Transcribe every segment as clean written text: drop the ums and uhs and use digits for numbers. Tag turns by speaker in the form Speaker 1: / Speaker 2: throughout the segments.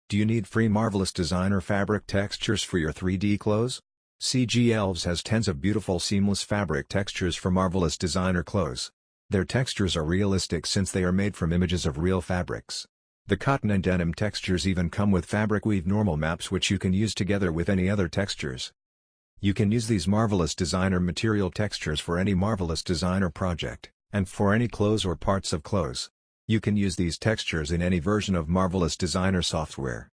Speaker 1: Do you need free Marvelous Designer fabric textures for your 3D clothes? CG Elves has tens of beautiful seamless fabric textures for Marvelous Designer clothes. Their textures are realistic since they are made from images of real fabrics. The cotton and denim textures even come with fabric weave normal maps which you can use together with any other textures. You can use these Marvelous Designer material textures for any Marvelous Designer project, and for any clothes or parts of clothes. You can use these textures in any version of Marvelous Designer software.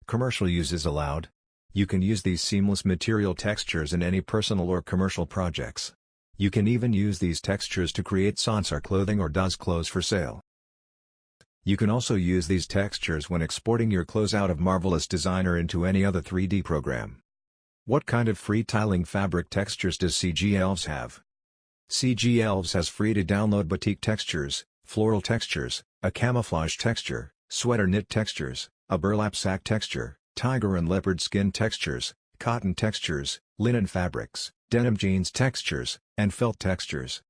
Speaker 1: Commercial use is allowed. You can use these seamless material textures in any personal or commercial projects. You can even use these textures to create Sansar clothing or DOS clothes for sale. You can also use these textures when exporting your clothes out of Marvelous Designer into any other 3D program. What kind of free tiling fabric textures does CG Elves have? CG Elves has free to download batik textures, floral textures, a camouflage texture, sweater knit textures, a burlap sack texture, tiger and leopard skin textures, cotton textures, linen fabrics, denim jeans textures, and felt textures.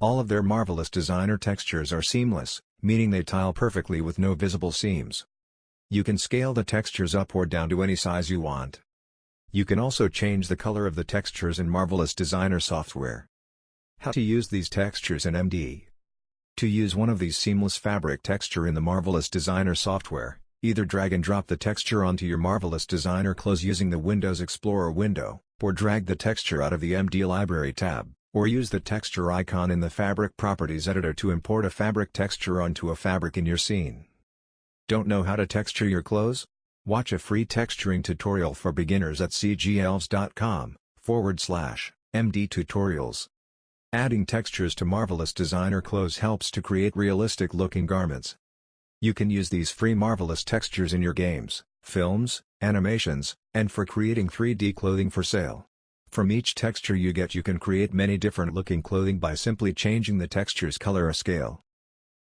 Speaker 1: All of their Marvelous Designer textures are seamless, meaning they tile perfectly with no visible seams. You can scale the textures up or down to any size you want. You can also change the color of the textures in Marvelous Designer software. How to use these textures in MD? To use one of these seamless fabric texture in the Marvelous Designer software, either drag and drop the texture onto your Marvelous Designer clothes using the Windows Explorer window, or drag the texture out of the MD Library tab, or use the texture icon in the Fabric Properties editor to import a fabric texture onto a fabric in your scene. Don't know how to texture your clothes? Watch a free texturing tutorial for beginners at cgelves.com/MD tutorials. Adding textures to Marvelous Designer clothes helps to create realistic-looking garments. You can use these free Marvelous textures in your games, films, animations, and for creating 3D clothing for sale. From each texture you get, you can create many different-looking clothing by simply changing the texture's color or scale.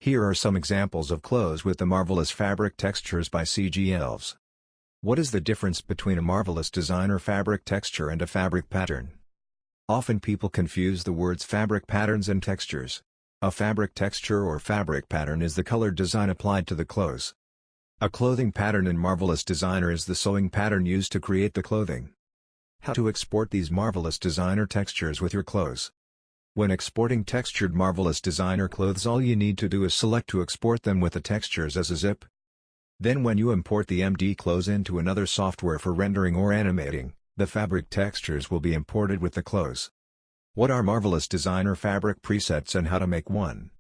Speaker 1: Here are some examples of clothes with the Marvelous fabric textures by CG Elves. What is the difference between a Marvelous Designer fabric texture and a fabric pattern? Often people confuse the words fabric patterns and textures. A fabric texture or fabric pattern is the color design applied to the clothes. A clothing pattern in Marvelous Designer is the sewing pattern used to create the clothing. How to export these Marvelous Designer textures with your clothes? When exporting textured Marvelous Designer clothes, all you need to do is select to export them with the textures as a zip. Then when you import the MD clothes into another software for rendering or animating, the fabric textures will be imported with the clothes. What are Marvelous Designer fabric presets and how to make one?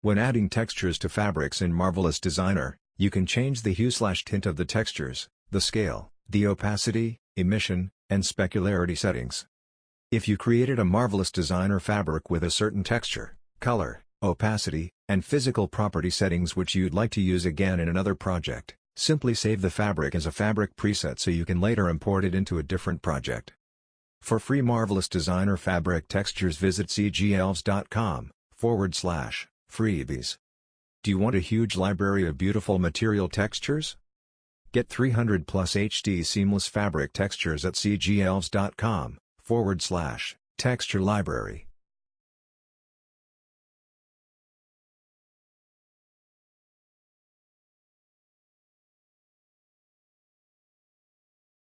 Speaker 1: When adding textures to fabrics in Marvelous Designer, you can change the hue/tint of the textures, the scale, the opacity, emission, and specularity settings. If you created a Marvelous Designer fabric with a certain texture, color, opacity, and physical property settings which you'd like to use again in another project, simply save the fabric as a fabric preset so you can later import it into a different project. For free Marvelous Designer fabric textures, visit cgelves.com/freebies. Do you want a huge library of beautiful material textures? Get 300 plus HD seamless fabric textures at cgelves.com/texture library.